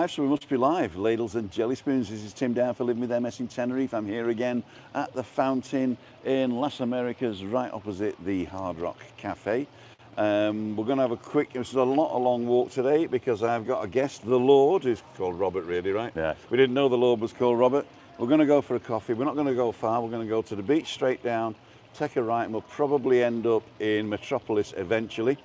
live, so we must be live. Ladles and Jelly Spoons, this is Tim down for Living with MS in Tenerife. I'm here again at the Fountain in Las Americas, right opposite the Hard Rock Cafe. We're going to have a quick, this is a long walk today because I've got a guest, the Lord, who's called Robert really, right? Yes. We didn't know the Lord was called Robert. We're going to go for a coffee. We're not going to go far. We're going to go to the beach, straight down, take a right, and we'll probably end up in Metropolis eventually.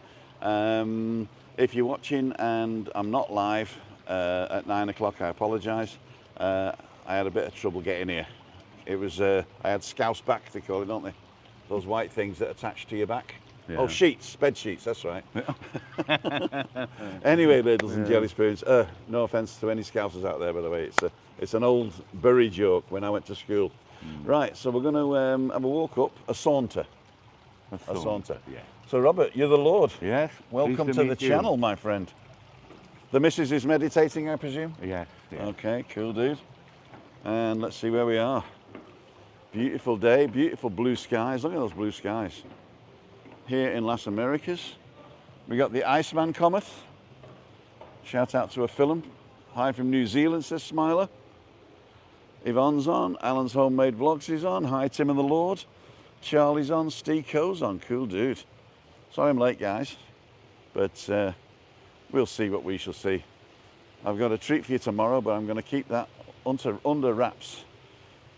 If you're watching and I'm not live at 9 o'clock, I apologise. I had a bit of trouble getting here. It was, I had scouse back, they call it, don't they? Those white things that attach to your back. Yeah. Oh, sheets, bed sheets, that's right. Anyway, Ladles and Jelly Spoons, no offence to any scousers out there, by the way. It's an old Bury joke when I went to school. Right, so we're going to have a walk up, a saunter. A saunter. Yeah. So Robert, you're the Lord. Yes. Welcome to the channel, my friend. The missus is meditating, I presume? Yeah. Okay, cool dude. And let's see where we are. Beautiful day, beautiful blue skies. Look at those blue skies. Here in Las Americas. We got the Iceman cometh. Shout out to a film. Hi from New Zealand, says Smiler. Yvonne's on, Alan's Homemade Vlogs is on. Hi Tim and the Lord. Charlie's on, Steve Coe's on, cool dude. Sorry I'm late, guys, but we'll see what we shall see. I've got a treat for you tomorrow, but I'm going to keep that under wraps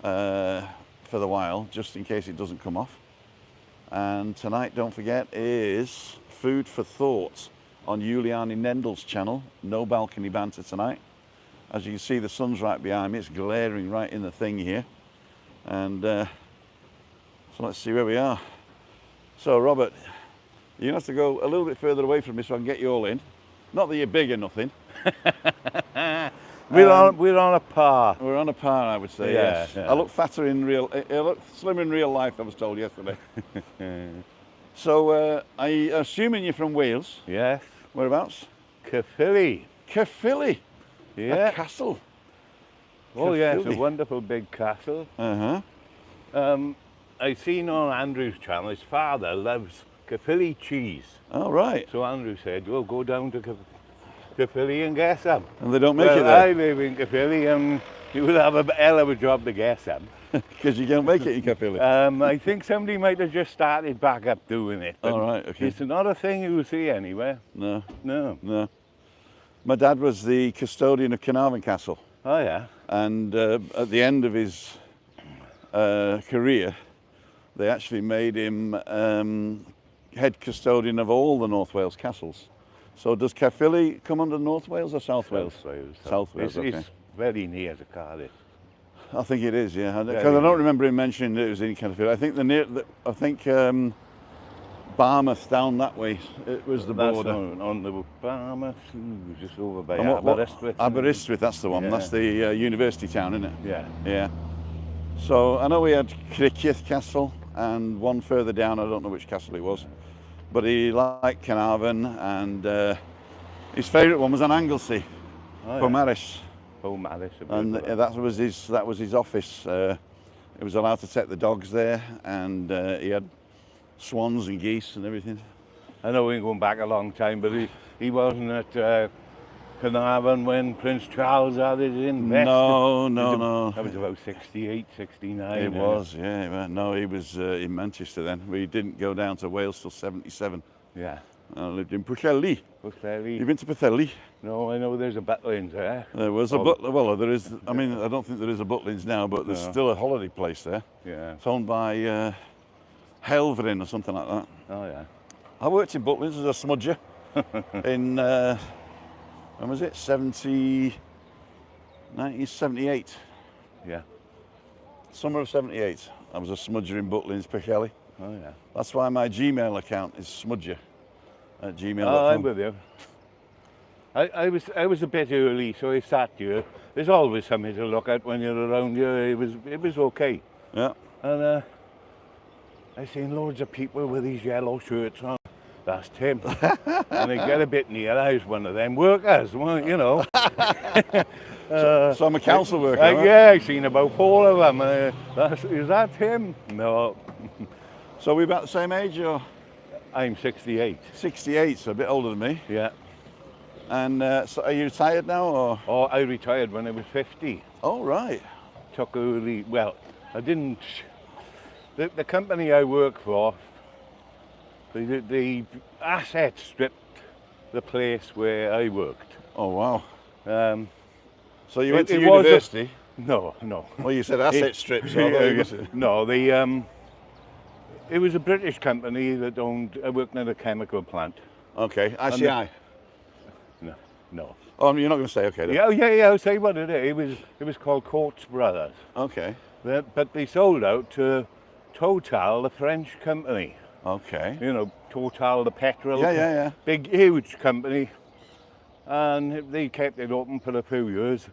for the while, just in case it doesn't come off. And tonight, don't forget, is Food for Thought on Juliane Nendel's channel. No balcony banter tonight. As you can see, the sun's right behind me. It's glaring right in the thing here. And so let's see where we are. So, Robert, you're going to have to go a little bit further away from me so I can get you all in. Not that you're big or nothing. We're on a par. We're on a par, I would say, yes. Yeah. I look fatter in I look slimmer in real life, I was told yesterday. So, I assuming you're from Wales? Yes. Whereabouts? Caerphilly. Caerphilly? Yeah. A castle? Oh, yeah, it's a wonderful big castle. Uh-huh. I seen on Andrew's channel, his father loves Caerphilly cheese. Oh, right. So Andrew said, well, go down to Caerphilly and get some. And they don't make it there? I live in Caerphilly and you will have a hell of a job to get some. Because you can't make it in Caerphilly? I think somebody might have just started back up doing it. All right, okay. It's not a thing you'll see anywhere. No. No. No. My dad was the custodian of Carnarvon Castle. Oh, yeah. And at the end of his career, they actually made him head custodian of all the North Wales castles. So does Caerphilly come under North Wales or South Wales? South Wales, okay. It's very near to Cardiff. I think it is, yeah. Because I don't remember him mentioning that it was in Caerphilly. I think Barmouth down that way, it was the border. On the Barmouth, just over by Aberystwyth. Aberystwyth, that's the one. Yeah. That's the university town, isn't it? Yeah. Yeah. So I know we had Criccieth Castle and one further down, I don't know which castle it was, but he liked Carnarvon and his favourite one was on Anglesey, Palmaris. Palmaris. And that was his office. He was allowed to take the dogs there and he had swans and geese and everything. I know we're going back a long time, but he wasn't at Carnarvon when Prince Charles had it invested. No. That was about 68, 69. It was, yeah. No, he was in Manchester then. We didn't go down to Wales till 77. Yeah. I lived in Pwllheli. Pwllheli. You've been to Pwllheli? No, I know there's a Butlins there. There was a Butlins. Well, there is. I mean, I don't think there is a Butlins now, but there's still a holiday place there. Yeah. It's owned by Helverin or something like that. Oh, yeah. I worked in Butlins as a smudger in, when was it? 1978. Yeah. Summer of 78. I was a smudger in Butlins, Pwllheli. Oh, yeah. That's why my Gmail account is smudger at gmail.com. Oh, I'm with you. I was a bit early, so I sat here. There's always something to look at when you're around here. It was okay. Yeah. And I seen loads of people with these yellow shirts on. That's Tim. And I get a bit near, I was one of them workers, well, you know. So I'm a council worker, right? Yeah, I've seen about 4 of them. Is that him? No. So we're about the same age, or? I'm 68. 68, so a bit older than me. Yeah. And so are you retired now, or? Oh, I retired when I was 50. Oh, right. Took early, well, I didn't, the company I work for, the assets stripped the place where I worked. Oh, wow. Um, So you went to university? No. Well, you said asset strips. So no, it was a British company that owned, I worked at a chemical plant. Okay, ICI? No. Oh, you're not going to say, okay. Then. Yeah, I'll say what it is. It was called Coates Brothers. Okay. But they sold out to Total, the French company. Okay. You know, Total, the petrol. Yeah. Big, huge company. And they kept it open for a few years.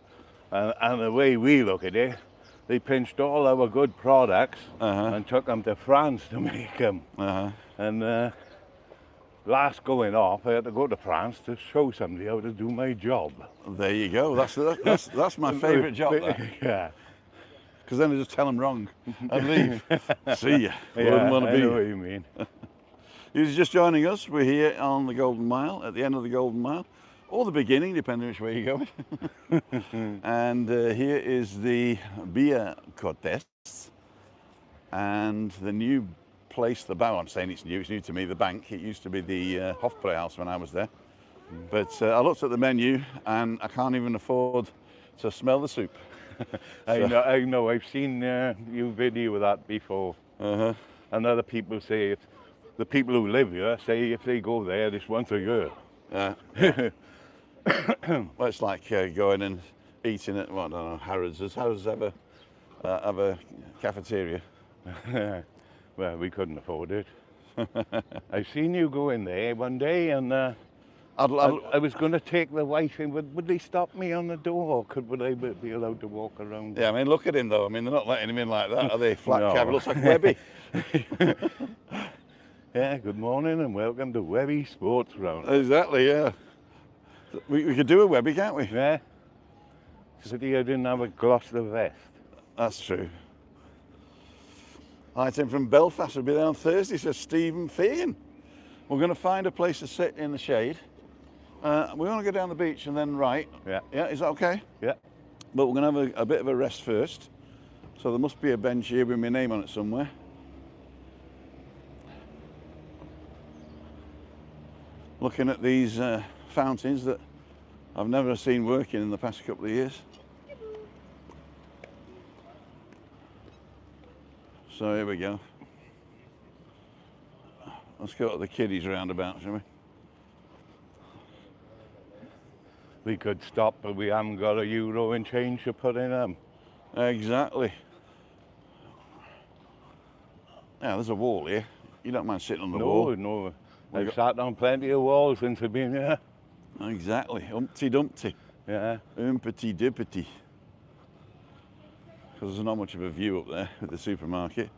And the way we look at it, they pinched all our good products and took them to France to make them. And last going off, I had to go to France to show somebody how to do my job. There you go. That's my favourite job. Yeah. Because then I just tell them wrong and leave. See ya. Wouldn't want to be. I know what you mean. You're just joining us. We're here on the Golden Mile, at the end of the Golden Mile, or the beginning, depending which way you're going. And here is the Beer Cortes and the new place, the bar. I'm saying it's new to me, the bank. It used to be the Hofbräuhaus when I was there. But I looked at the menu and I can't even afford to smell the soup. I know. I've seen you video of that before. And other people say, the people who live here say if they go there, it's once a year. Yeah. Well, it's like going and eating at, well, I don't know, Harrods. Does Harrods have a cafeteria? Well, we couldn't afford it. I've seen you go in there one day, and I was going to take the wife in. Would they stop me on the door, or would I be allowed to walk around? Yeah, I mean, look at him though. I mean, they're not letting him in like that, are they? Flat cab, looks like Webby. Yeah, good morning and welcome to Webby Sports Roundup. Exactly, yeah. We could do a Webby, can't we? Yeah. Pity I didn't have a Gloucester vest. That's true. Hi, Tim from Belfast. We'll be there on Thursday, says Stephen Fagan. We're going to find a place to sit in the shade. We want to go down the beach and then right. Yeah. Yeah, is that okay? Yeah. But we're going to have a bit of a rest first. So there must be a bench here with my name on it somewhere. Looking at these fountains that I've never seen working in the past couple of years. So here we go. Let's go to the kiddies roundabout, shall we? We could stop, but we haven't got a euro and change to put in them. Exactly. Yeah, there's a wall here. You don't mind sitting on the wall? No. I've sat on plenty of walls since I've been here. Exactly. Humpty Dumpty. Yeah. Umpty Dumpty. Because there's not much of a view up there at the supermarket.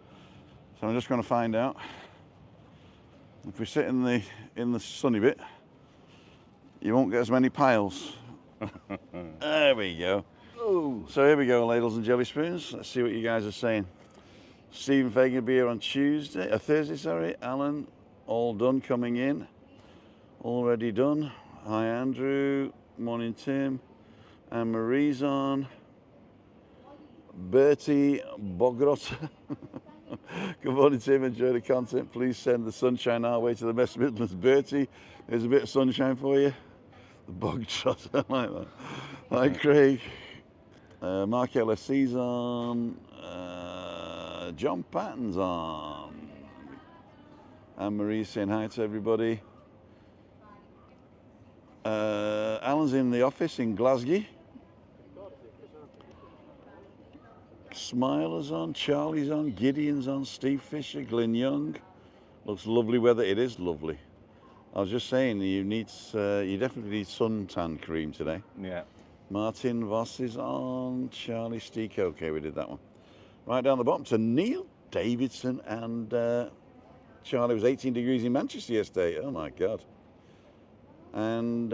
So I'm just going to find out if we sit in the sunny bit, you won't get as many piles. There we go. Ooh. So here we go, ladles and jelly spoons. Let's see what you guys are saying. Stephen Fagan will be here on Thursday, sorry. Alan, all done, coming in. Already done. Hi, Andrew. Morning, Tim. And Marie's on. Bertie Bogrot. Good morning, Tim. Enjoy the content. Please send the sunshine our way to the West Midlands. Bertie, there's a bit of sunshine for you. The bog trot, I like that. Hi, Craig. Mark LSC's on. John Patton's on. And Marie's saying hi to everybody. Alan's in the office in Glasgow. Smiler's on, Charlie's on, Gideon's on, Steve Fisher, Glyn Young. Looks lovely weather. It is lovely. I was just saying, you definitely need suntan cream today. Yeah. Martin Voss is on, Charlie Steek. Okay, we did that one. Right down the bottom to Neil Davidson and Charlie. Was 18 degrees in Manchester yesterday. Oh my God. And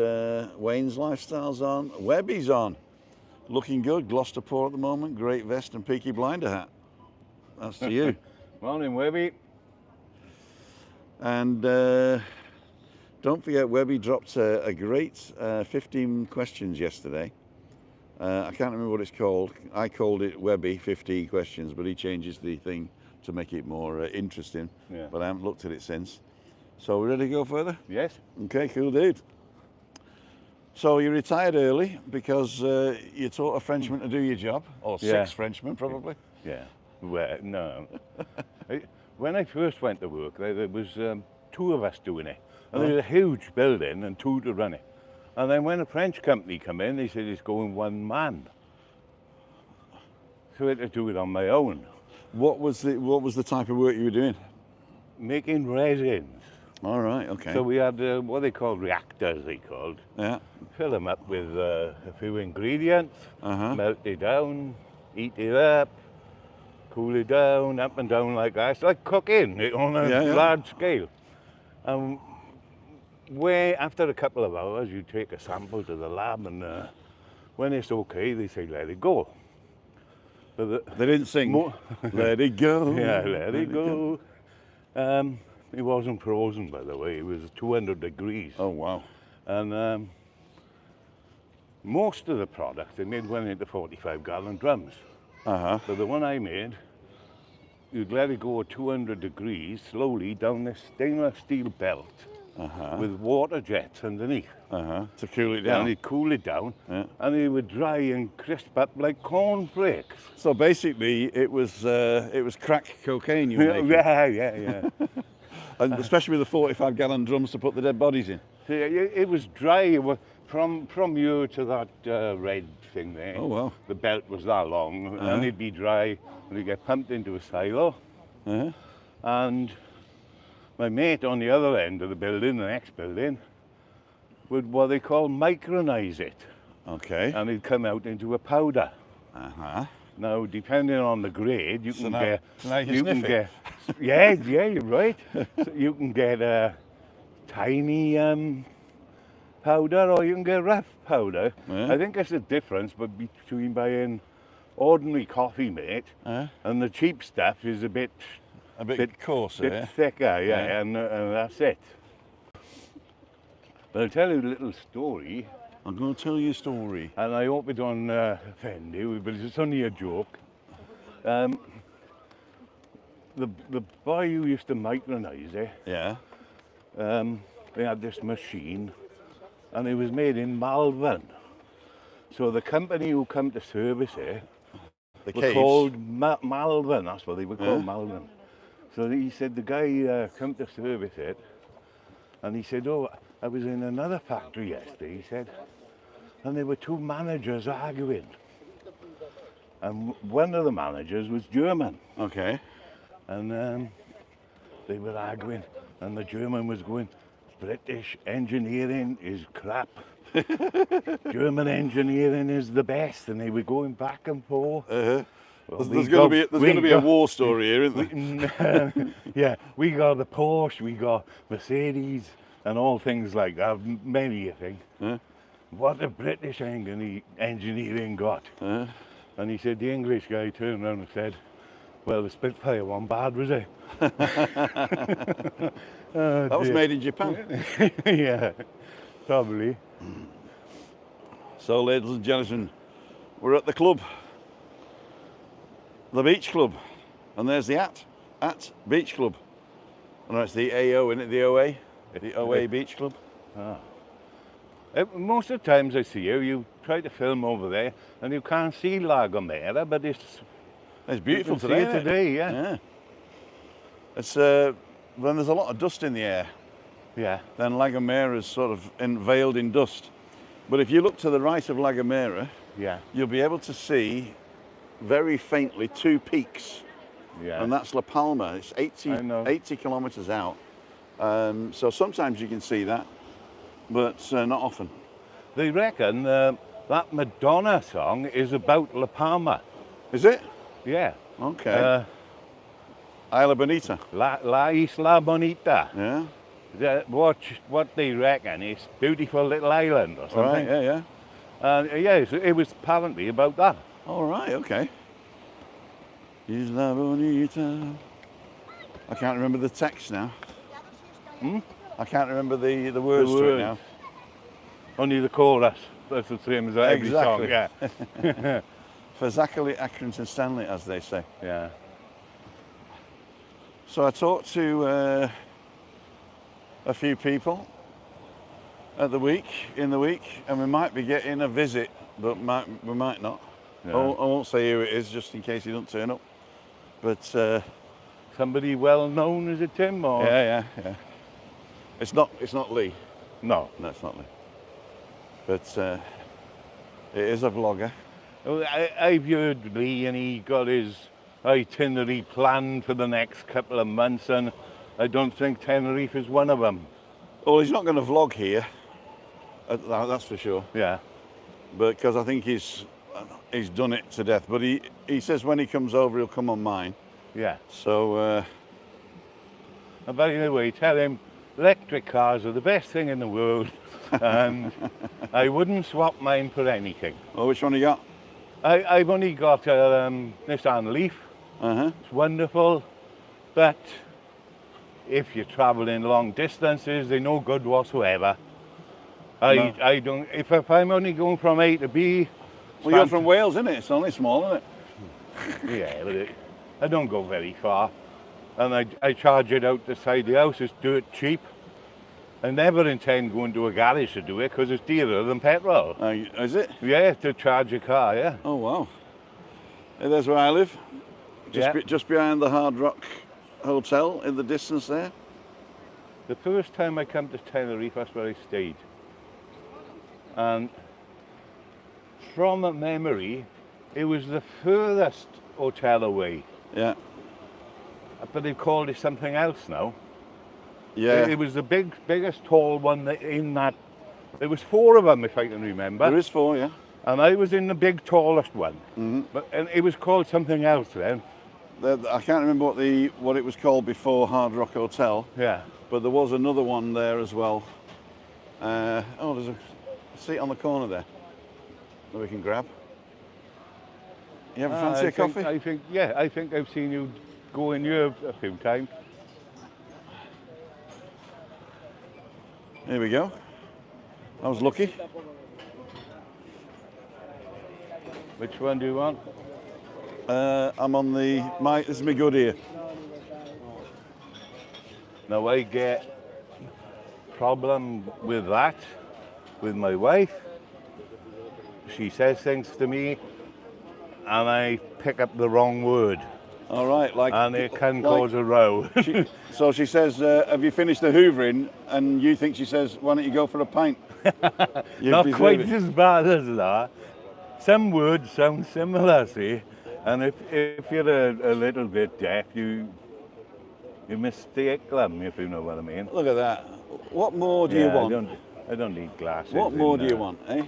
Wayne's Lifestyle's on. Webby's on. Looking good. Gloucester Poor at the moment. Great vest and Peaky Blinder hat. That's to you. Morning, Webby. And don't forget, Webby dropped a great 15 questions yesterday. I can't remember what it's called. I called it Webby 15 questions, but he changes the thing to make it more interesting. Yeah. But I haven't looked at it since. So we ready to go further? Yes. Okay, cool dude. So you retired early because you taught a Frenchman to do your job, or Yeah. 6 Frenchmen probably. Yeah. Well, no. When I first went to work, there was 2 of us doing it. And there was a huge building and 2 to run it. And then when a French company come in, they said it's going 1 man. So I had to do it on my own. What was the type of work you were doing? Making resins. All right, okay. So we had what they called reactors, they called. Yeah. Fill them up with a few ingredients, Uh-huh. melt it down, heat it up, cool it down, up and down like that. It's like cooking on a large scale. Where after a couple of hours, you take a sample to the lab, and when it's okay, they say let it go. But They didn't sing. Let it go. Yeah, let it go. It wasn't frozen, by the way. It was 200 degrees. Oh wow. And most of the products they made went into 45-gallon drums. Uh-huh. But the one I made, you'd let it go at 200 degrees slowly down this stainless steel belt with water jets underneath. To cool it And down. you'd cool it down, and it would dry and crisp up like cornflakes. So basically, it was crack cocaine you were making. Yeah. And especially with the 45-gallon drums to put the dead bodies in. It was dry from here to that red thing there. Oh wow. The belt was that long, and it'd be dry, and it'd get pumped into a silo. And my mate on the other end of the building, the next building, would what they call micronize it. Okay. And it'd come out into a powder. Now, depending on the grade, you can get. now you can sniff get. Yeah, you're right. So you can get a tiny powder, or you can get rough powder. I think there's a difference, but between buying ordinary coffee, mate, and the cheap stuff is a bit coarser. bit thicker, and that's it. But I'll tell you a little story. I'm going to tell you a story. And I hope it don't offend you, but it's only a joke. The boy who used to micronize it, they had this machine, and it was made in Malvern. So the company who come to service it were called Malvern. That's what they were called, Malvern. So he said the guy come to service it, and he said, "Oh, I was in another factory yesterday," he said, and there were 2 managers arguing. And one of the managers was German. Okay. And they were arguing, and the German was going, "British engineering is crap. German engineering is the best," and they were going back and forth. Well, there's going to be a war story here, isn't there? Yeah, we got the Porsche, we got Mercedes, and all things like that, many a thing. What the British engineering got. And he said, the English guy turned around and said, "Well, the Spitfire wasn't bad, was it?" That was made in Japan. Yeah, probably. So, ladies and gentlemen, we're at the club, the beach club, and there's the at beach club. And it's the AO, isn't it? The OA, the OA beach club. Most of the times I see you try to film over there, and you can't see La Gomera, but it's beautiful you can today. See it today, yeah. It's when there's a lot of dust in the air. Yeah. Then La Gomera is sort of veiled in dust. But if you look to the right of La Gomera, you'll be able to see very faintly 2 peaks. Yeah. And that's La Palma. It's 80 kilometers out. So sometimes you can see that, but not often. They reckon that Madonna song is about La Palma. Is it? Yeah. Okay. Isla Bonita. La Isla Bonita. Yeah. What they reckon is beautiful little island or something. Right, yeah. And it was apparently about that. All right, okay. Isla Bonita. I can't remember the text now. I can't remember the words to it now. Only the chorus. That's the same as every song, yeah. For Zachary, Accrington, Stanley, as they say. Yeah. So I talked to a few people in the week, and we might be getting a visit, but we might not. Yeah. I won't say who it is, just in case he doesn't turn up. But somebody well known, is it Tim? Or? Yeah. It's not Lee. No, it's not Lee. But it is a vlogger. I've heard Lee, and he got his itinerary planned for the next couple of months, and I don't think Tenerife is one of them. Well, he's not going to vlog here, that's for sure. Yeah. But because I think he's done it to death. But he says when he comes over, he'll come on mine. Yeah. So. But anyway, tell him electric cars are the best thing in the world, and I wouldn't swap mine for anything. Oh, which one you got? I've only got a Nissan Leaf. It's wonderful, but if you're traveling long distances, they're no good whatsoever. I don't. If I'm only going from A to B. Well, you're from Wales, isn't it? It's only small, isn't it? Yeah, but I don't go very far, and I charge it out the side of the house. It's dirt cheap. I never intend going to a garage to do it because it's dearer than petrol. Is it? Yeah, to charge a car, yeah. Oh, wow. Hey, there's where I live. Just behind the Hard Rock Hotel in the distance there. The first time I come to Tenerife, that's where I stayed. And from memory, it was the furthest hotel away. Yeah. But they've called it something else now. Yeah. It was the biggest tall one in that. There was 4 of them, if I can remember. There is 4, yeah. And I was in the big, tallest one. And it was called something else then. I can't remember what it was called before Hard Rock Hotel. Yeah. But there was another one there as well. There's a seat on the corner there that we can grab. You ever fancy a coffee? I think I've seen you go in here a few times. Here we go. I was lucky. Which one do you want? I'm on this is my good ear. Now I get problem with that, with my wife. She says things to me and I pick up the wrong word. All right, and it can cause a row. So she says, have you finished the hoovering? And you think she says, why don't you go for a pint? Not quite as bad as that. Some words sound similar, see? And if you're a little bit deaf, you mistake them, if you know what I mean. Look at that. What more do you want? I don't need glasses. What more do you want, eh?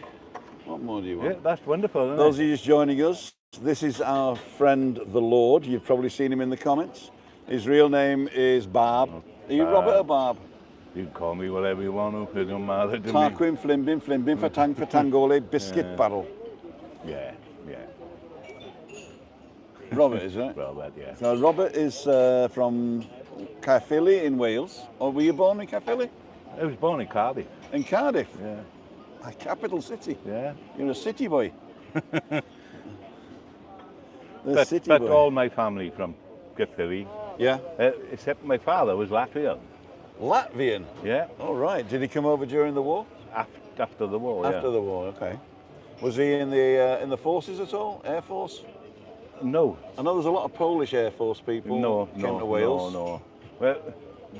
What more do you want? Yeah, that's wonderful, isn't Those of you just joining us, this is our friend, the Lord. You've probably seen him in the comments. His real name is Barb. Are you Robert or Barb? You can call me whatever you want, it don't matter to me. Tarquin, Flimbin, for Tangole, Biscuit Barrel. Yeah. Robert, is it? Robert, yeah. So Robert is from Caerphilly in Wales. Or were you born in Caerphilly? I was born in Cardiff. In Cardiff? Yeah. A capital city? Yeah. You're a city boy. But all my family from Caerphilly. Yeah. Except my father was Latvian. Latvian? Yeah. All right. Did he come over during the war? After the war, After the war, okay. Was he in the forces at all? Air Force? No. I know there's a lot of Polish Air Force people came to Wales. No. Well,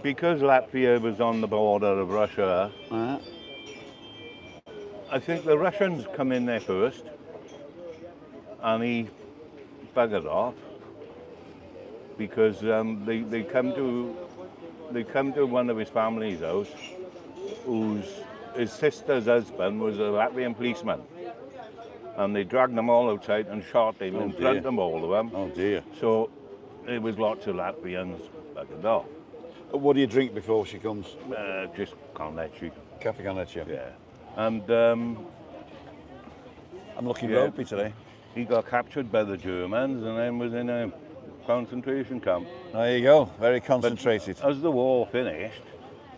because Latvia was on the border of Russia, I think the Russians come in there first, and he buggered off because they come to one of his family's house, his sister's husband was a Latvian policeman. And they dragged them all outside and shot him in front of all of them. Oh dear. So there was lots of Latvians buggered off. What do you drink before she comes? Just con leche. Cafe con leche. Yeah. And I'm looking ropey today. He got captured by the Germans and then was in a concentration camp. There you go. Very concentrated. But as the war finished,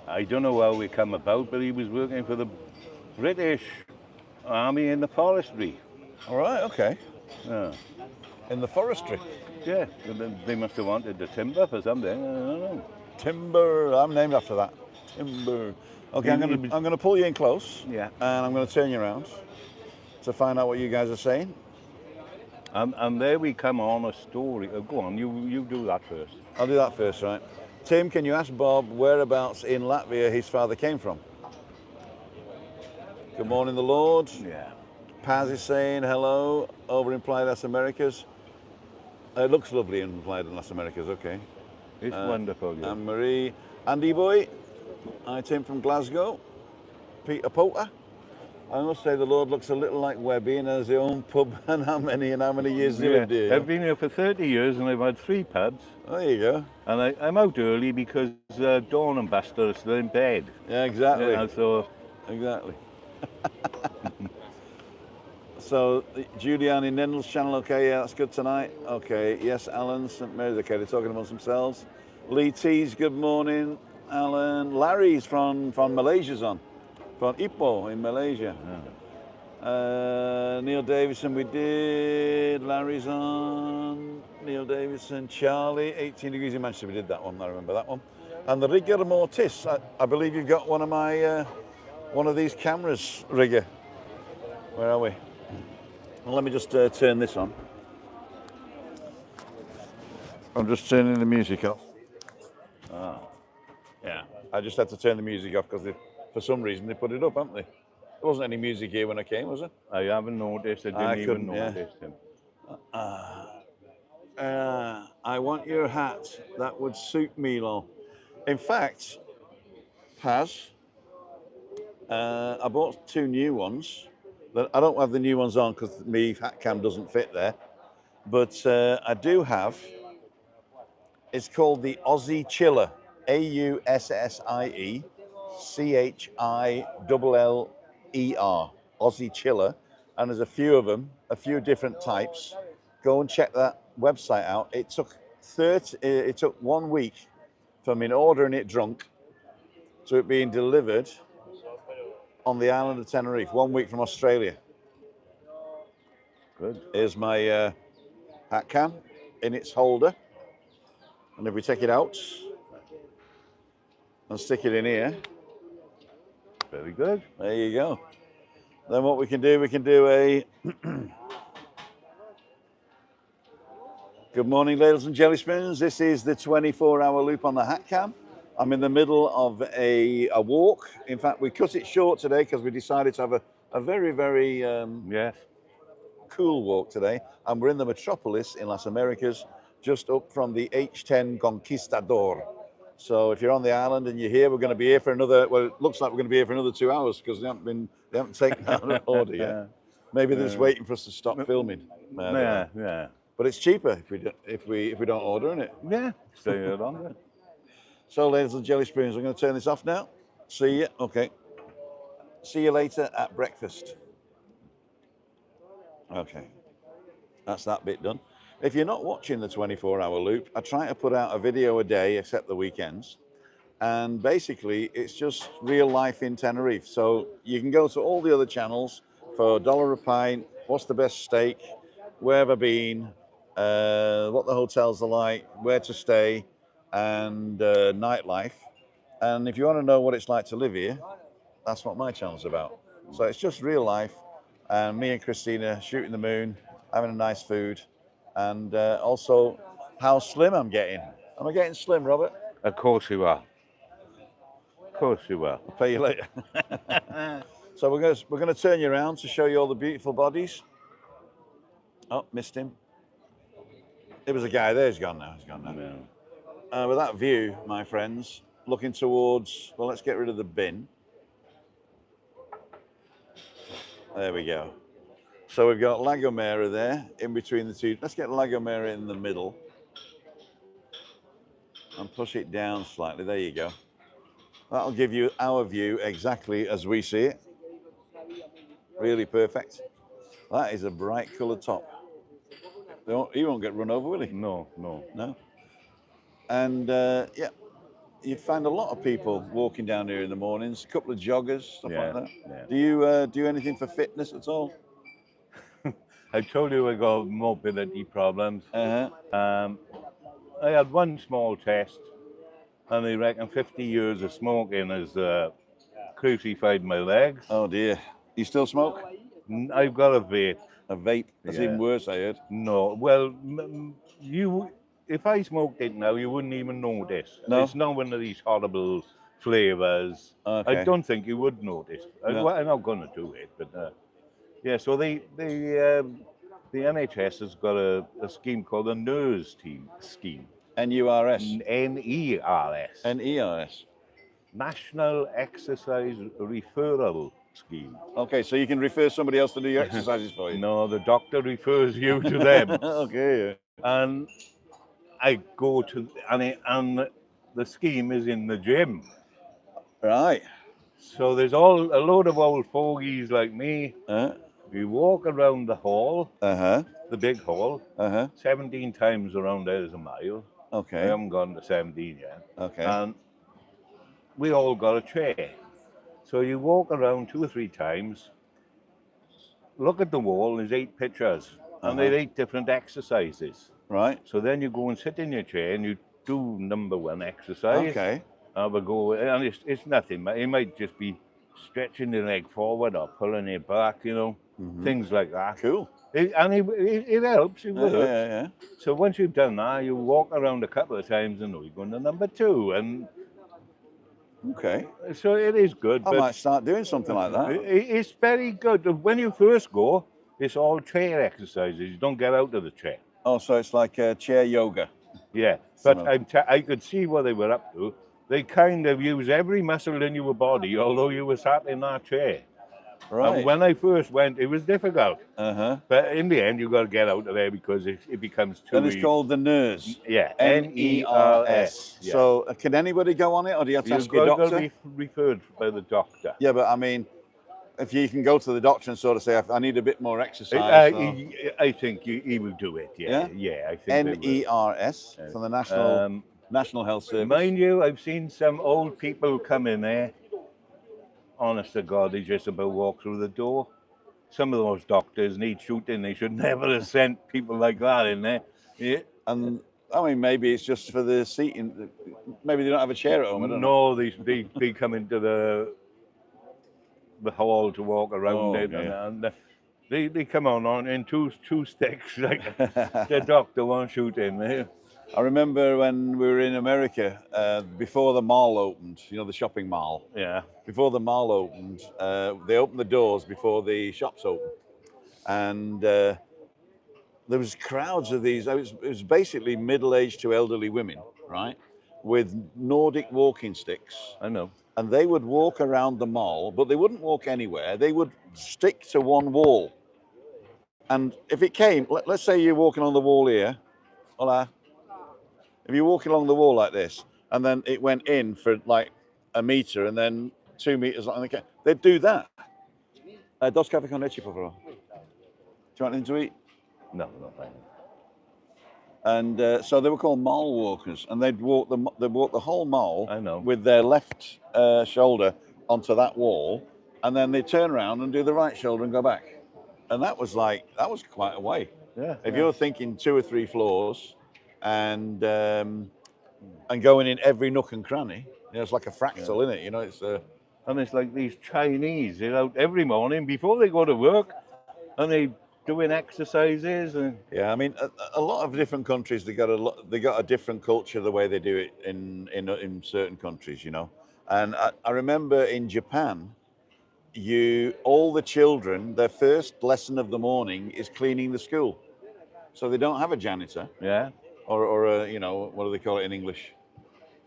I don't know how we come about, but he was working for the British Army in the forestry. All right, okay. Yeah. In the forestry. Yeah, they must have wanted the timber for something. I don't know. Timber. I'm named after that. Timber. Okay, I'm gonna pull you in close. Yeah. And I'm gonna turn you around to find out what you guys are saying. And there we come on a story. Go on, you do that first. I'll do that first, right? Tim, can you ask Bob whereabouts in Latvia his father came from? Good morning, the Lord. Yeah. Paz is saying hello over in Playa de las Americas. It looks lovely in Playa de las Americas, okay. It's wonderful, yeah. And Marie. Andy boy. Hi, Tim from Glasgow. Peter Potter. I must say the Lord looks a little like Webby and has his own pub and how many years he lived here? I've been here for 30 years and I've had 3 pubs. There you go. And I'm out early because Dawn and Buster are still in bed. Yeah, exactly. Yeah, so exactly. So, Juliane in Nendl's channel, okay, yeah, that's good tonight. Okay, yes, Alan, St. Mary's, okay, they're talking amongst themselves. Lee T's, good morning, Alan. Larry's from Malaysia's on, from Ipoh in Malaysia. Yeah. Neil Davison, we did. Larry's on. Neil Davison, Charlie, 18 degrees in Manchester, we did that one, I remember that one. And the Rigger Mortis, I believe you've got one of my, one of these cameras, Rigger. Where are we? Well, let me just turn this on. I'm just turning the music off. Ah, yeah. I just had to turn the music off because for some reason they put it up, haven't they? There wasn't any music here when I came, was there? I haven't noticed. I didn't even notice him. I want your hat. That would suit me, Lol. In fact, Paz, I bought 2 new ones. I don't have the new ones on because my hat cam doesn't fit there. But I do have, it's called the Aussie Chiller, AUSSIE CHILLER, Aussie Chiller. And there's a few of them, a few different types. Go and check that website out. It took 1 week from me ordering it drunk to it being delivered on the island of Tenerife, 1 week from Australia. Good. Here's my hat cam in its holder. And if we take it out and stick it in here. Very good. There you go. Then what we can do a good morning, ladies and jelly spoons. This is the 24-hour loop on the hat cam. I'm in the middle of a walk. In fact, we cut it short today because we decided to have a very, very cool walk today. And we're in the metropolis in Las Americas, just up from the H10 Conquistador. So if you're on the island and you're here, we're going to be here for another, well, it looks like we're going to be here for another 2 hours because they haven't taken out an order yet. Maybe they're just waiting for us to stop filming. Yeah. But it's cheaper if we don't order, isn't it? Yeah, stay here longer. So, ladies and jelly spoons, I'm going to turn this off now. See you. Okay. See you later at breakfast. Okay. That's that bit done. If you're not watching the 24-hour loop, I try to put out a video a day, except the weekends. And basically, it's just real life in Tenerife. So you can go to all the other channels for $1 a pint, what's the best steak, where have I been, what the hotels are like, where to stay, and nightlife. And if you want to know what it's like to live here, that's what my channel's about. So it's just real life, and me and Christina shooting the moon, having a nice food, and also how slim I'm getting. Am I getting slim, Robert? Of course you are. Of course you are. I'll pay you later. So we're going to turn you around to show you all the beautiful bodies. Oh, missed him. There was a guy there. He's gone now. Yeah. With that view, my friends, looking towards, well, let's get rid of the bin. There we go. So we've got La Gomera there, in between the two. Let's get La Gomera in the middle. And push it down slightly. There you go. That'll give you our view exactly as we see it. Really perfect. That is a bright coloured top. He won't get run over, will he? No. And yeah, you find a lot of people walking down here in the mornings, a couple of joggers, stuff like that. Yeah. Do you anything for fitness at all? I told you I got mobility problems. Uh-huh. I had one small test, and they reckon 50 years of smoking has crucified my legs. Oh dear. You still smoke? I've got a vape. A vape? That's Yeah. even worse, I heard. No, well, if I smoked it now, you wouldn't even notice. No? It's not one of these horrible flavors. Okay. I don't think you would notice. No. I'm not going to do it, but yeah. So the NHS has got a scheme called the NERS scheme. NURS. NERS. NERS. National Exercise Referral Scheme. Okay, so you can refer somebody else to do your exercises for you? No, the doctor refers you to them. Okay. And I go to, and the scheme is in the gym. Right. So there's a load of old fogies like me. Uh-huh. We walk around the hall, Uh-huh. the big hall, Uh-huh. 17 times around there is a mile. I Okay. haven't gone to 17 yet. Okay. And we all got a chair. So you walk around 2 or 3 times, look at the wall, there's 8 pictures, and there's 8 different exercises. Right. So then you go and sit in your chair and you do number 1 exercise. Okay. Have a go, and it's nothing. It might just be stretching the leg forward or pulling it back, things like that. Cool. It helps. It works. Yeah. So once you've done that, you walk around a couple of times and you're going to number 2, and Okay. so it is good. I but might start doing something like that. It's very good. When you first go, it's all chair exercises. You don't get out of the chair. Oh, so it's like chair yoga. Yeah, but I could see what they were up to. They kind of use every muscle in your body, although you were sat in that chair. Right. And when I first went, it was difficult. Uh-huh. But in the end, you got to get out of there because it becomes too And it's called the NERS. Yeah, NERS. Yeah. So can anybody go on it, or do you have to ask your You've doctor? got to be referred by the doctor. Yeah, but I mean, if you can go to the doctor and sort of say, I need a bit more exercise. I think he will do it. Yeah, I think NERS for the National Health Service. Mind you, I've seen some old people come in there. Honest to God, they just about walk through the door. Some of those doctors need shooting. They should never have sent people like that in there. Yeah. And I mean, maybe it's just for the seating. Maybe they don't have a chair at home. I don't know. They come into the hall to walk around it, and they come on in two sticks like the doctor won't shoot in there. I remember when we were in America, before the mall opened, the shopping mall. Yeah. Before the mall opened, they opened the doors before the shops opened. And there was crowds of these, it was basically middle-aged to elderly women, right? With Nordic walking sticks. I know. And they would walk around the mall, but they wouldn't walk anywhere. They would stick to one wall. And if it came, let's say you're walking on the wall here. Hola. If you're walking along the wall like this, and then it went in for like a meter and then 2 meters, they'd do that. Dos café con leche, por favor. Do you want anything to eat? No, not thank you. And so they were called mall walkers, and they'd walk the whole mall. I know. With their left shoulder onto that wall, and then they turn around and do the right shoulder and go back. And that was quite a way. Yeah. If you're thinking 2 or 3 floors, and going in every nook and cranny, it's like a fractal, isn't it? It's and it's like these Chinese, they're out every morning before they go to work, and they doing exercises. And yeah, I mean, a lot of different countries they got a different culture the way they do it in certain countries, And I remember in Japan, all the children, their first lesson of the morning is cleaning the school, so they don't have a janitor. Yeah. Or what do they call it in English?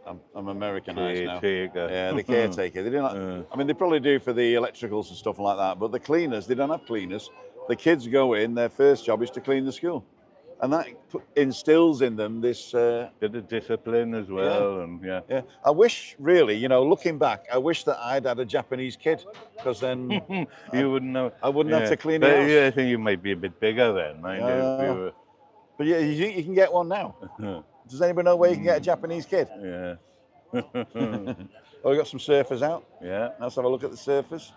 I'm Americanized now. Caretaker. Yeah, the caretaker. They don't. I mean, they probably do for the electricals and stuff like that. But the cleaners, they don't have cleaners. The kids go in. Their first job is to clean the school, and that instills in them this bit of discipline as well. Yeah. I wish, really, looking back, I wish that I'd had a Japanese kid, because then you wouldn't know. I wouldn't have to clean it. Yeah, I think you might be a bit bigger then, mind you. But yeah, you can get one now. Does anybody know where you can get a Japanese kid? Yeah. Oh, we got some surfers out. Yeah. Let's have a look at the surfers.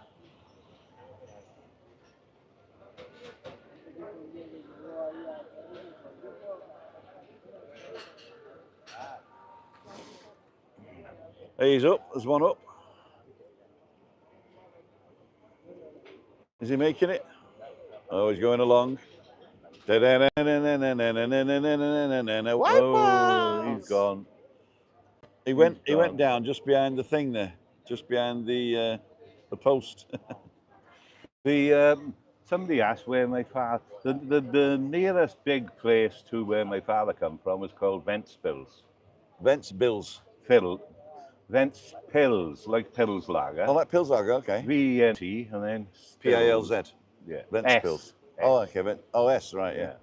He's up. There's one up. Is he making it? Oh, he's going along. Oh, he's gone. He went down just behind the thing there, just behind the post. Somebody asked where my father. The nearest big place to where my father come from was called Ventspils. Ventspils. Ventspils, like Pils Lager. Oh, like Pilslager, okay. V-E-N-T and then P-I-L-Z. Yeah. Ventspils. Oh, okay. Oh, S, right, yeah.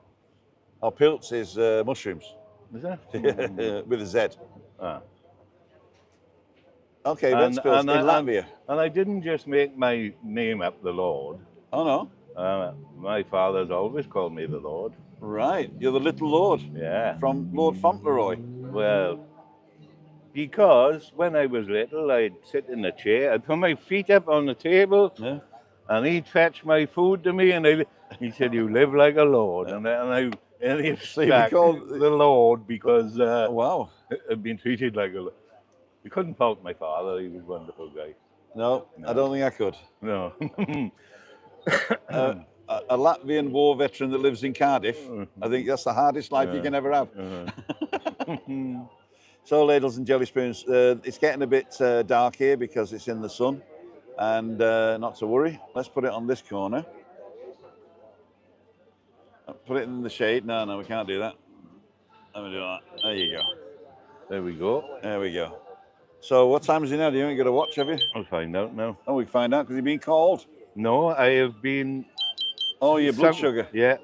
Oh, Pilz is mushrooms. Is that? With a Z. Ah. Okay, Ventspils in Latvia. And I didn't just make my name up the Lord. Oh, no. My father's always called me the Lord. Right, you're the little Lord. Yeah. From Lord Fauntleroy. Well, because when I was little, I'd sit in a chair, I'd put my feet up on the table, and he'd fetch my food to me, and he said, "You live like a lord," and he so you called the Lord because wow, I'd been treated like a lord. You couldn't fault my father; he was a wonderful guy. No, I don't think I could. No. A Latvian war veteran that lives in Cardiff, I think that's the hardest life you can ever have. So, ladles and jelly spoons, it's getting a bit dark here because it's in the sun, and not to worry. Let's put it on this corner. Put it in the shade. No, we can't do that. Let me do that. There you go. There we go. There we go. So, what time is it now? You ain't got to watch, have you? I'll find out now. Oh, we can find out because you've been called. No, I have been. Oh, your blood sugar. Yeah,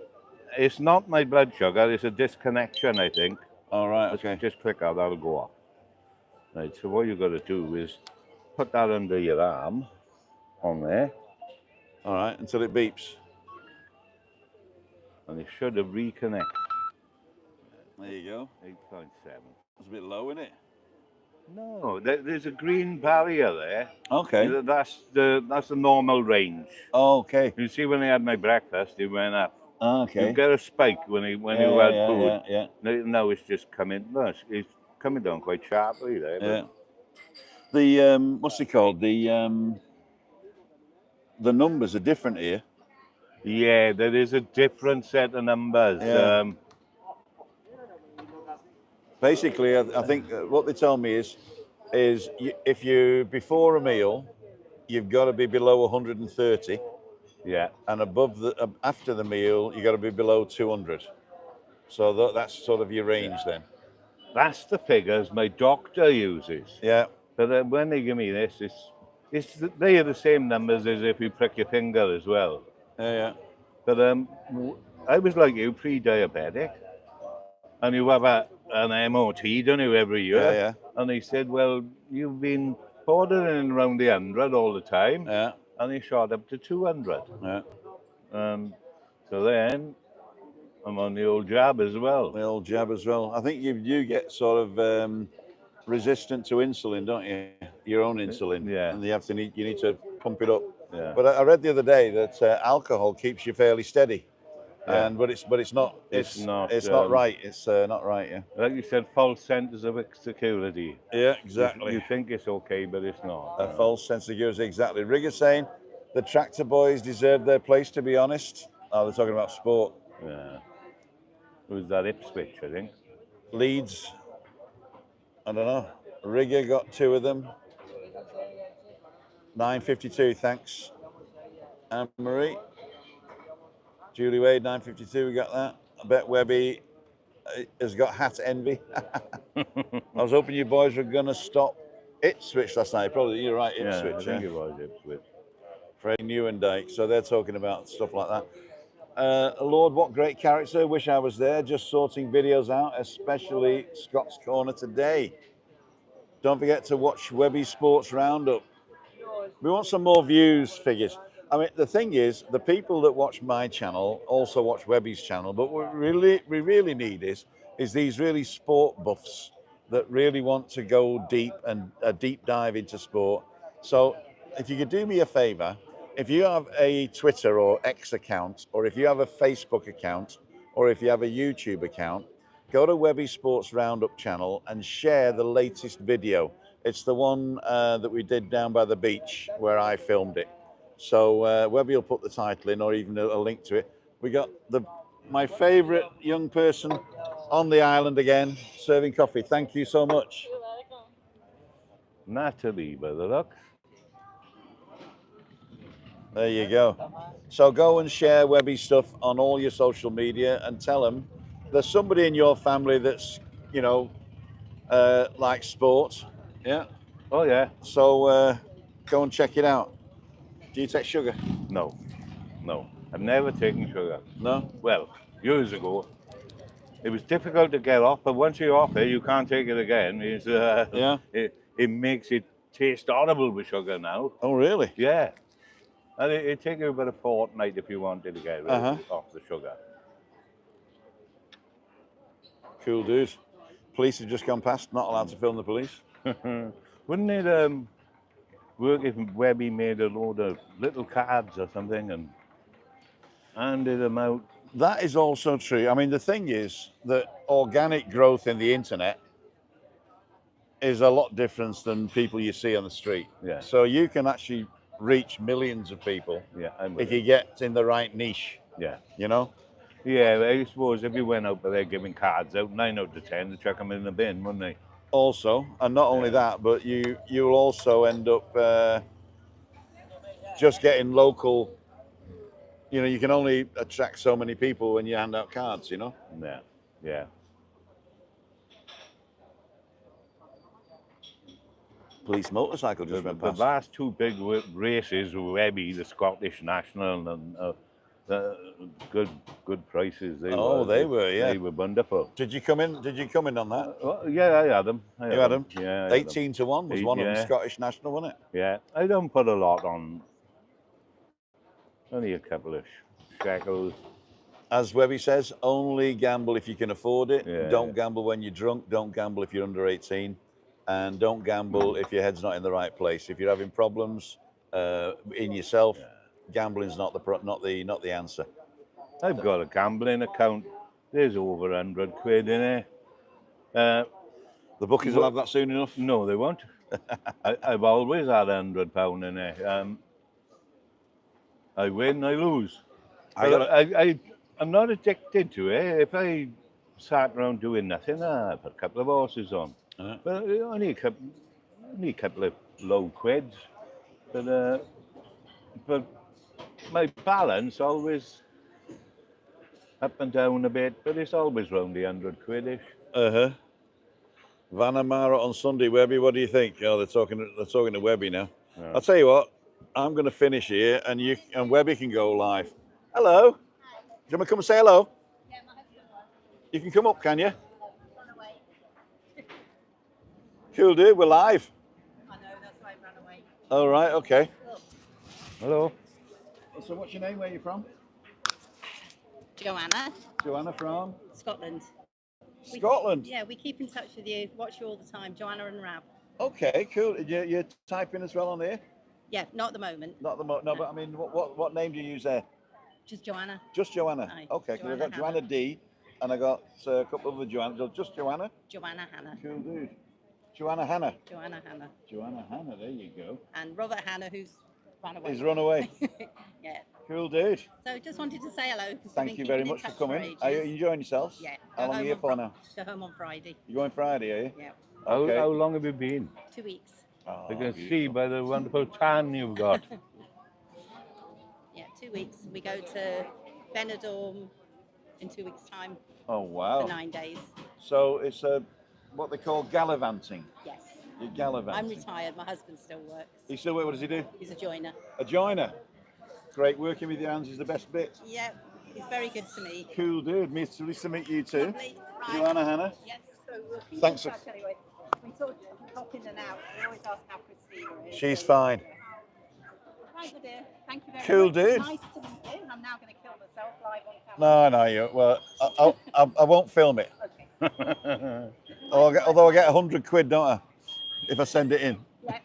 it's not my blood sugar. It's a disconnection, I think. All right. Okay. Just click out. That'll go off. Right. So what you've got to do is put that under your arm, on there. All right. Until it beeps. And it should have reconnected. There you go. 8.7. It's a bit low, isn't it? No, there's a green barrier there. Okay. That's the normal range. Oh, okay. You see, when I had my breakfast, it went up. Okay. You get a spike when you had food. Yeah. Now it's just coming. No, it's coming down quite sharply there. Yeah. The what's it called? The numbers are different here. Yeah, there is a different set of numbers. Yeah. Basically, I think what they tell me is if you before a meal, you've got to be below 130. Yeah. And above after the meal, you got to be below 200. So that's sort of your range then. That's the figures my doctor uses. Yeah. But when they give me this, they are the same numbers as if you prick your finger as well. Yeah. But I was like you, pre-diabetic, and you have an MOT, don't you, every year? Yeah. And he said, well, you've been bordering around the 100 all the time. Yeah. And he shot up to 200. Yeah. So then I'm on the old jab as well. The old jab as well. I think you get sort of resistant to insulin, don't you? Your own insulin. Yeah. And you need to pump it up. Yeah. But I read the other day that alcohol keeps you fairly steady. Yeah. But it's not right. It's not right. Yeah. Like you said, false sense of security. Yeah, exactly. You think it's okay, but it's not. A false sense of security, exactly. Rigger's saying the tractor boys deserve their place. To be honest, they're talking about sport. Yeah. Who's that? Ipswich, I think. Leeds. I don't know. Rigger got 2 of them. 9.52, thanks. Anne-Marie. Julie Wade, 9.52, we got that. I bet Webby has got hat envy. I was hoping you boys were going to stop Ipswich last night. Probably, you're right, Ipswich. Yeah, I think it was Ipswich. Fred Newendike, so they're talking about stuff like that. Lord, what great character. Wish I was there, just sorting videos out, especially Scott's Corner today. Don't forget to watch Webby Sports Roundup. We want some more views figures. I mean, the thing is, the people that watch my channel also watch Webby's channel, but what we really need is these really sport buffs that really want to go deep and a deep dive into sport. So if you could do me a favor, if you have a Twitter or X account, or if you have a Facebook account, or if you have a YouTube account, go to Webby Sports Roundup channel and share the latest video. It's the one that we did down by the beach where I filmed it. So Webby will put the title in, or even a link to it. We got my favourite young person on the island again, serving coffee. Thank you so much. You're welcome. Natalie, by the look. There you go. So go and share Webby stuff on all your social media and tell them there's somebody in your family that's, you know, likes sport. Yeah. Oh, yeah. So go and check it out. Do you take sugar? No, no. I've never taken sugar. No? Well, years ago. It was difficult to get off, but once you're off it, you can't take it again. Yeah. It makes it taste horrible with sugar now. Oh, really? Yeah. And it takes you about a fortnight if you wanted to get rid off the sugar. Cool, dude. Police have just gone past, not allowed to film the police. Wouldn't it work if Webby made a load of little cards or something and handed them out? That is also true. I mean, the thing is that organic growth in the internet is a lot different than people you see on the street. Yeah. So you can actually reach millions of people if you get in the right niche. Yeah. You know? Yeah, I suppose if you went out there giving cards out, 9 out of 10, they'd chuck them in the bin, wouldn't they? Also, and not only that, but you'll also end up just getting local. You know, you can only attract so many people when you hand out cards, you know? Yeah, yeah. Police motorcycle just went The past. last two big races were Webby, the Scottish National, and good prices. They were, yeah. They were wonderful. Did you come in? Did you come in on that? Well, yeah, I had them. You had them? Yeah. 18 to 1 was one of them, Scottish National, wasn't it? Yeah, I don't put a lot on. Only a couple of shekels. As Webby says, only gamble if you can afford it. Yeah. Don't gamble when you're drunk. Don't gamble if you're under 18. And don't gamble if your head's not in the right place. If you're having problems in yourself, gambling's not the answer. I've got a gambling account. There's over 100 quid in it. The bookies will have that soon enough? No, they won't. I've always had £100 in it. I win, I lose. I'm not addicted to it. If I sat around doing nothing, I'd put a couple of horses on. But only a couple of low quids. But my balance always up and down a bit, but it's always round the 100 quid-ish. Vanamara on Sunday, Webby, what do you think? Oh, they're talking to Webby now. Yeah. I'll tell you what, I'm going to finish here, and Webby can go live. Hello. Do you want to come and say hello? Yeah, my husband wants. You can come up, can you? Run away. Cool, dude. We're live. I know, that's why I ran away. All right. Okay. Hello. So, what's your name? Where are you from? Joanna. Joanna from Scotland. Scotland. We keep in touch with you. Watch you all the time. Joanna and Rab. Okay, cool. You're typing as well on here? Yeah, not at the moment. Not at the moment. No, but I mean, what name do you use there? Just Joanna. Just Joanna. Aye. Okay, because I've got Joanna D, and I got a couple of other Joannas. So just Joanna. Joanna Hannah. Cool, dude. Joanna Hannah. Joanna Hannah. Joanna Hannah. There you go. And Robert Hannah, who's run away. He's run away. Yeah. Cool, dude. So just wanted to say hello. Thank you very much for coming. Are you enjoying yourselves? Yeah. How long are you here for now? Go home on Friday. You're going Friday, are you? Yeah. Okay. How long have you been? 2 weeks. Oh, I can see by the wonderful tan you've got. Yeah, 2 weeks. We go to Benidorm in 2 weeks' time. Oh, wow. For 9 days. So it's what they call gallivanting. Yes. You're gallivanting. I'm retired. My husband still works. He still works? What does he do? He's a joiner. A joiner. Great. Working with your hands is the best bit. Yeah, he's very good to me. Cool, dude. Nice to meet you too. Lovely. Right. Joanna Hannah. Yes. So we'll Thanks. anyway. We sort of pop in and out. We always ask how Christina is. She's fine. Right, dear. Thank you very Cool, much. dude. Nice to meet you. I'm now going to kill myself live on camera. No, you. Well, I won't film it. Okay. Although I get 100 quid, don't I? If I send it in. Yep.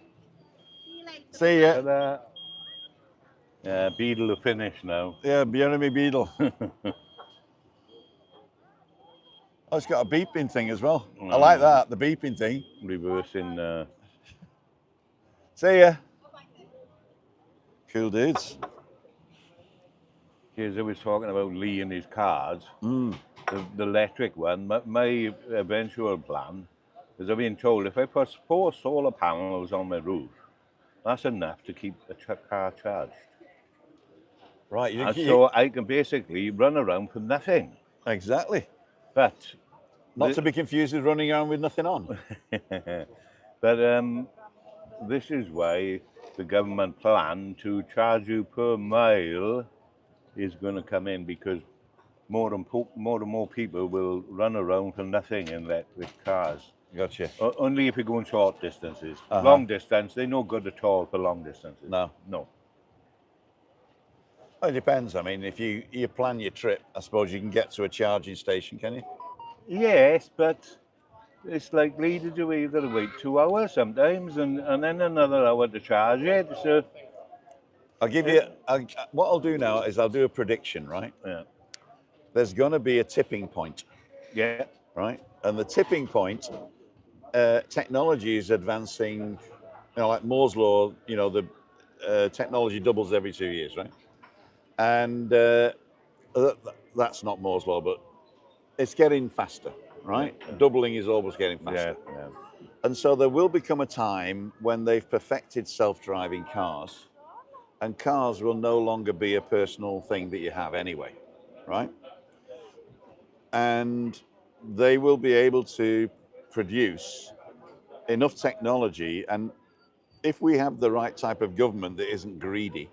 See you later. See ya. Ta-da. Yeah, Beetle to finish now. Yeah, Jeremy Beadle. Oh, it's got a beeping thing as well. I like that, the beeping thing. Reversing. See ya. Cool dudes. As I was talking about Lee and his cars, the electric one, my eventual plan is I've been told if I put 4 solar panels on my roof, that's enough to keep the car charged. Right. And so I can basically run around for nothing. Exactly. But not to be confused with running around with nothing on. But this is why the government plan to charge you per mile is going to come in, because more and more people will run around for nothing in electric cars. Gotcha. Only if you're going short distances. Long distance, they're no good at all for long distances. No. Well, it depends. I mean, if you plan your trip, I suppose you can get to a charging station, can you? Yes, but it's likely that you either wait 2 hours sometimes and then another hour to charge it. So I'll give you, what I'll do now is I'll do a prediction, right? Yeah. There's going to be a tipping point. Yeah. Right? And the tipping point, technology is advancing, like Moore's Law, the technology doubles every 2 years, right? And that's not Moore's Law, but it's getting faster, right? Yeah. Doubling is always getting faster. Yeah. And so there will become a time when they've perfected self-driving cars, and cars will no longer be a personal thing that you have anyway, right? And they will be able to produce enough technology, and if we have the right type of government that isn't greedy,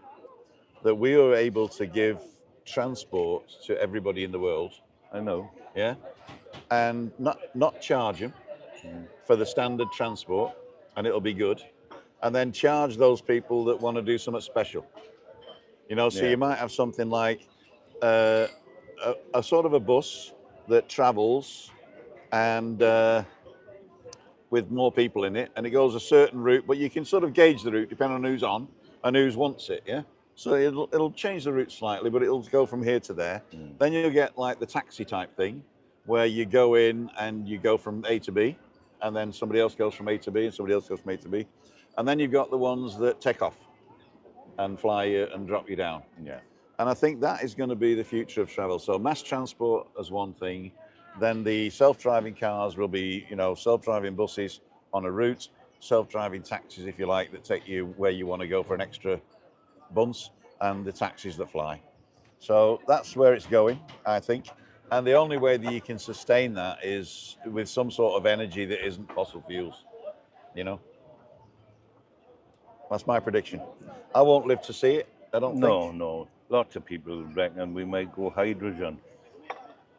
that we are able to give transport to everybody in the world. I know. Yeah. And not charge them for the standard transport, and it'll be good. And then charge those people that want to do something special. So you might have something like a sort of a bus that travels and with more people in it, and it goes a certain route, but you can sort of gauge the route depending on who's on and who wants it, yeah? So it'll change the route slightly, but it'll go from here to there. Then you'll get like the taxi type thing, where you go in and you go from A to B, and then somebody else goes from A to B, and somebody else goes from A to B. And then you've got the ones that take off and fly you and drop you down. Yeah. And I think that is going to be the future of travel. So mass transport as one thing, then the self-driving cars will be, self-driving buses on a route, self-driving taxis, if you like, that take you where you want to go for an extra bunce, and the taxis that fly. So that's where it's going, I think. And the only way that you can sustain that is with some sort of energy that isn't fossil fuels, That's my prediction. I won't live to see it, I don't think. No. Lots of people reckon we might go hydrogen.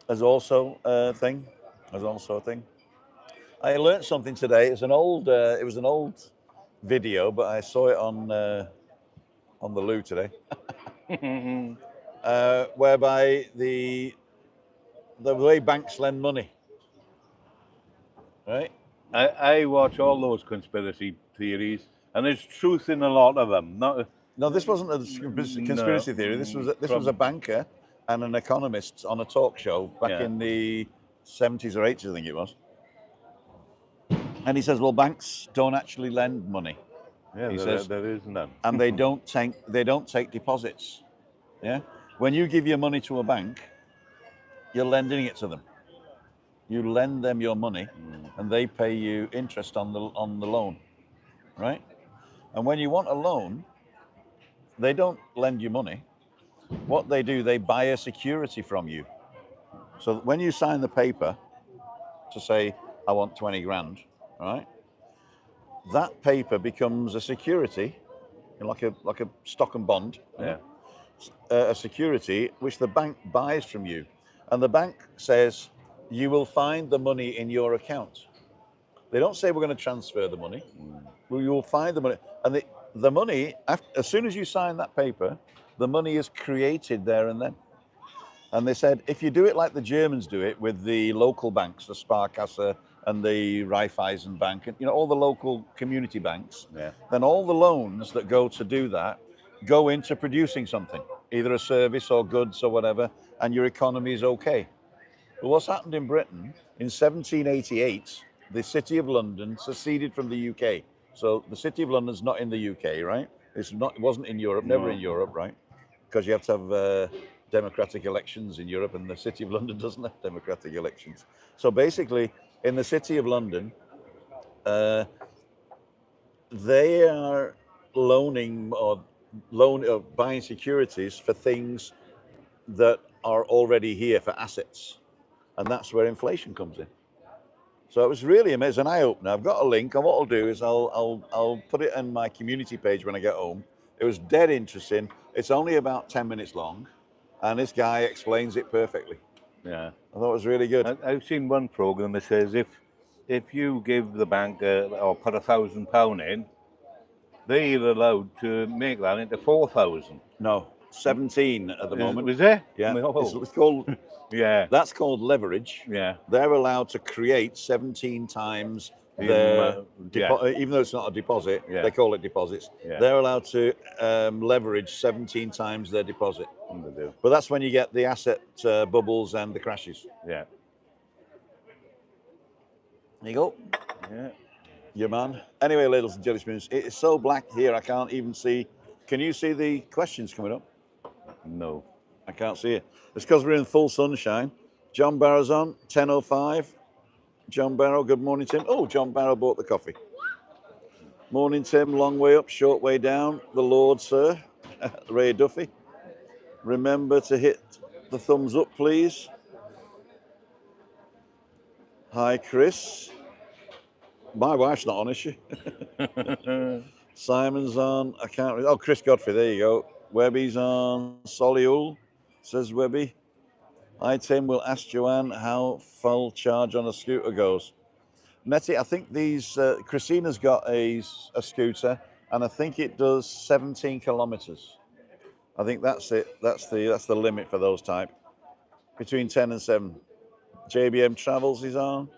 There's also a thing. I learned something today. It was an old video, but I saw it on the loo today, whereby the way banks lend money, right? I watch all those conspiracy theories, and there's truth in a lot of them. No, this wasn't a conspiracy theory. This was a banker and an economist on a talk show back in the 70s or 80s, I think it was. And he says, well, banks don't actually lend money. Yeah, he says, there is none. And they don't take deposits. Yeah? When you give your money to a bank, you're lending it to them. You lend them your money, and they pay you interest on the loan, right? And when you want a loan, they don't lend you money. What they do, they buy a security from you. So when you sign the paper to say, I want 20 grand, right? That paper becomes a security, like a stock and bond. Yeah. A security which the bank buys from you. And the bank says, you will find the money in your account. They don't say we're going to transfer the money. Well, you will find the money. And the money, as soon as you sign that paper, the money is created there and then. And they said, if you do it like the Germans do it with the local banks, the Sparkasse and the Raiffeisen Bank, and all the local community banks, Yeah. then all the loans that go to do that go into producing something, either a service or goods or whatever, and your economy is okay. But what's happened in Britain, in 1788, the City of London seceded from the UK. So the City of London's not in the UK, right? It wasn't in Europe, never in Europe, right? Because you have to have democratic elections in Europe, and the City of London doesn't have democratic elections. So basically, in the City of London, they are loaning or buying securities for things that are already here, for assets, and that's where inflation comes in. So it was really amazing, eye opener. I've got a link, and what I'll do is I'll put it on my community page when I get home. It was dead interesting. It's only about 10 minutes long, and this guy explains it perfectly. Yeah. I thought it was really good. I've seen one program that says if you give the bank or put £1,000 in, they're allowed to make that into 4,000. No, 17 at the moment. Was there? Yeah, Oh. it's called. Yeah. That's called leverage. Yeah. They're allowed to create 17 times their even though it's not a deposit, they call it deposits. Yeah. They're allowed to leverage 17 times their deposit. They do. But that's when you get the asset bubbles and the crashes. Yeah. There you go. Yeah. Your man. Anyway, ladies and gentlemen, it is so black here I can't even see. Can you see the questions coming up? No. I can't see it. It's because we're in full sunshine. John Barrow's on, 10:05. John Barrow, good morning, Tim. Oh, John Barrow bought the coffee. Morning, Tim. Long way up, short way down. The Lord, sir. Ray Duffy. Remember to hit the thumbs up, please. Hi, Chris. My wife's not on, is she? Simon's on. I can't read. Oh, Chris Godfrey, there you go. Webby's on. Solihull, says Webby. Hi, Tim. We'll ask Joanne how full charge on a scooter goes. Nettie, I think these, Christina's got a scooter, and I think it does 17 kilometers. I think that's it. That's the limit for those type. Between 10 and 7. JBM Travels is on.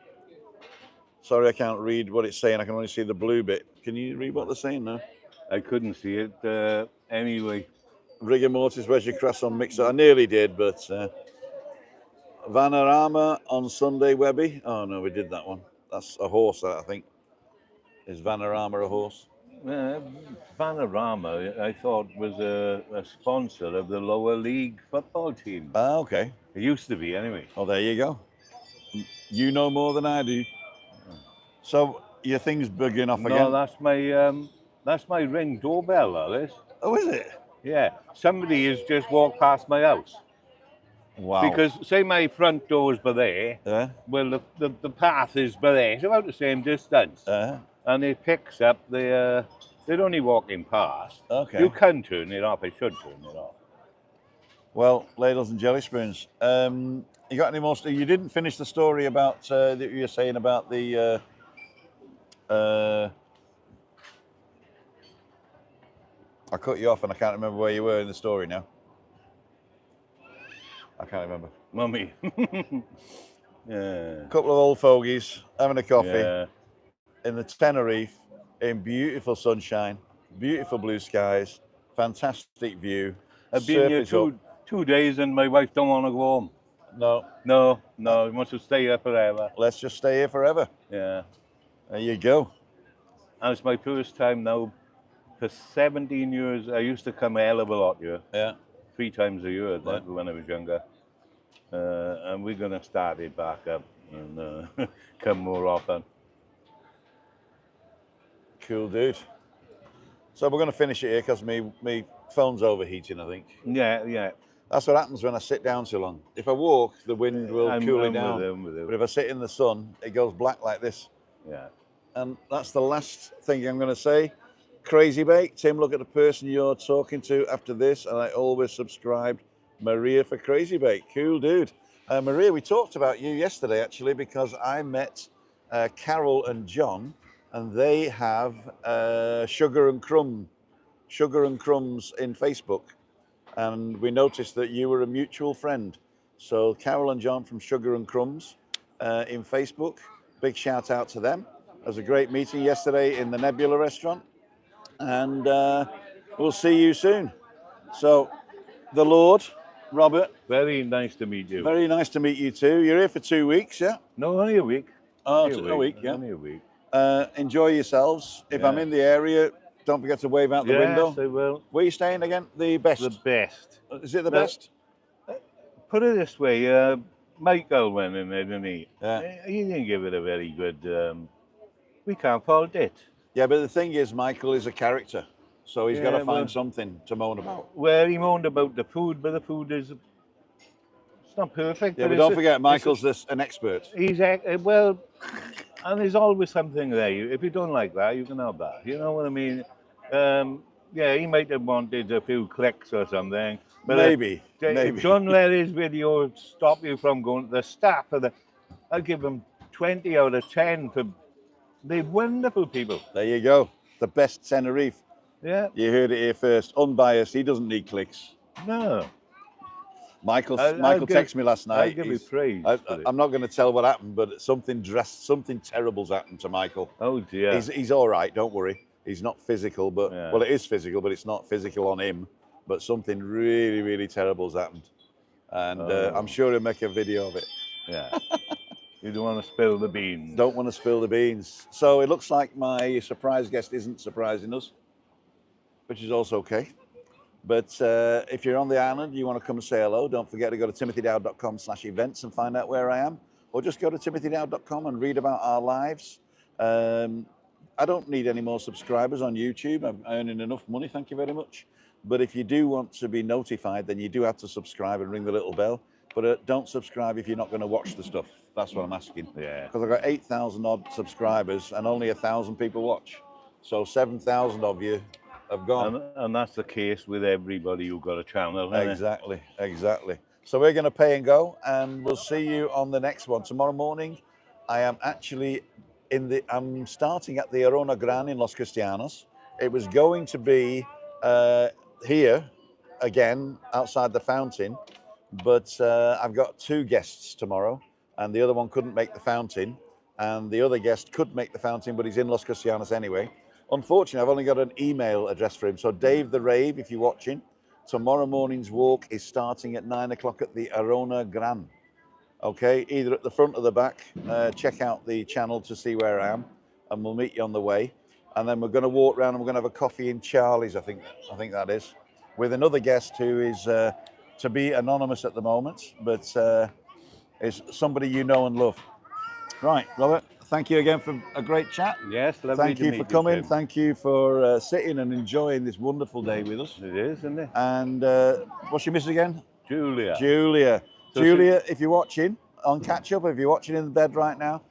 Sorry, I can't read what it's saying. I can only see the blue bit. Can you read what they're saying now? I couldn't see it anyway. Rigor mortis, where's your cross on mixer? I nearly did, but Vanarama on Sunday, Webby. Oh no, we did that one. That's a horse, I think. Is Vanarama a horse? Panorama, I thought, was a sponsor of the lower league football team. Ah, okay. It used to be, anyway. Oh, there you go. You know more than I do. So your thing's bugging off again? No, that's my Ring doorbell, that is. Oh, is it? Yeah. Somebody has just walked past my house. Wow. Because, say my front door's by there, well, the path is by there. It's about the same distance. And it picks up, they're only walking past. Okay. You can turn it off, I should turn it off. Well, ladles and jelly spoons, you got any more? You didn't finish the story about, that you were saying about the, I cut you off and I can't remember where you were in the story now. I can't remember. Mummy. Yeah. Couple of old fogies having a coffee in the Tenerife in beautiful sunshine, beautiful blue skies, fantastic view. I've been here two days and my wife don't want to go home. No. We want to stay here forever. Let's just stay here forever. Yeah. There you go. And it's my first time now. For 17 years, I used to come a hell of a lot here. Yeah. 3 times a year when I was younger. And we're going to start it back up and come more often. Cool, dude. So we're going to finish it here because my phone's overheating, I think. Yeah. That's what happens when I sit down too long. If I walk, the wind will cool it down. With him. But if I sit in the sun, it goes black like this. Yeah. And that's the last thing I'm going to say. Crazy Bake, Tim, look at the person you're talking to after this, and I always subscribed. Maria for Crazy Bake, cool dude. Maria, we talked about you yesterday actually because I met Carol and John, and they have Sugar and Crumbs in Facebook, and we noticed that you were a mutual friend. So Carol and John from Sugar and Crumbs in Facebook, Big shout out to them. It was a great meeting yesterday in the Nebula restaurant, and we'll see you soon. So, the Lord, Robert. Very nice to meet you. Very nice to meet you too. You're here for 2 weeks, yeah? No, only a week. Oh, Only a week, yeah. Only a week. Enjoy yourselves. If I'm in the area, don't forget to wave out the window. Yes, I will. Where are you staying again? The best? The best. Is it the best? Put it this way, Michael went in there, didn't he? Yeah. He didn't give it a very good, we can't fault it. Yeah, but the thing is, Michael is a character, so he's got to find well, something to moan about. Well, he moaned about the food, but the food is, it's not perfect. Yeah, but don't forget, Michael's an expert. He's, well, and there's always something there. If you don't like that, you can have that. You know what I mean? Yeah, he might have wanted a few clicks or something. But maybe. Don't let his video stop you from going to the staff. I'll give them 20 out of 10 for they're wonderful people. There you go. The best Tenerife. Yeah. You heard it here first. Unbiased. He doesn't need clicks. No. Michael texted me last night. I'll give you praise. I'm not going to tell what happened, but something terrible's happened to Michael. Oh dear. He's all right. Don't worry. He's not physical, but well, it is physical, but it's not physical on him. But something really, really terrible's happened, and I'm sure he'll make a video of it. Yeah. You don't want to spill the beans. Don't want to spill the beans. So it looks like my surprise guest isn't surprising us, which is also okay. But if you're on the island, you want to come and say hello, don't forget to go to timothydowd.com/events and find out where I am, or just go to timothydowd.com and read about our lives. I don't need any more subscribers on YouTube. I'm earning enough money, thank you very much. But if you do want to be notified, then you do have to subscribe and ring the little bell. But don't subscribe if you're not going to watch the stuff. That's what I'm asking. Yeah. Because I've got 8,000 odd subscribers and only 1,000 people watch. So 7,000 of you have gone. And that's the case with everybody who got a channel. Exactly, exactly. So we're going to pay and go, and we'll see you on the next one. Tomorrow morning, I am actually I'm starting at the Arona Gran in Los Cristianos. It was going to be here again outside the fountain, but I've got 2 guests tomorrow, and the other one couldn't make the fountain, and the other guest could make the fountain, but he's in Los Cristianos anyway. Unfortunately, I've only got an email address for him. So Dave the Rave, if you're watching, tomorrow morning's walk is starting at 9 o'clock at the Arona Gran. Okay, either at the front or the back. Check out the channel to see where I am, and we'll meet you on the way. And then we're going to walk around and we're going to have a coffee in Charlie's, I think that is, with another guest who is to be anonymous at the moment, but is somebody you know and love. Right, Robert, thank you again for a great chat. Yes, lovely Thank to you meet for coming. Tim. Thank you for sitting and enjoying this wonderful day with us. It is, isn't it? And what's your miss again? Julia. So Julia, if you're watching on Catch Up, if you're watching in the bed right now,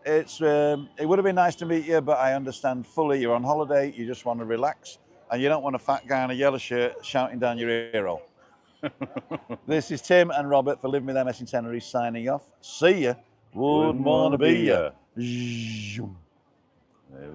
it would have been nice to meet you, but I understand fully you're on holiday, you just want to relax, and you don't want a fat guy in a yellow shirt shouting down your ear hole. This is Tim and Robert for Living with MS in Tenerife signing off. See ya. Would wanna be ya.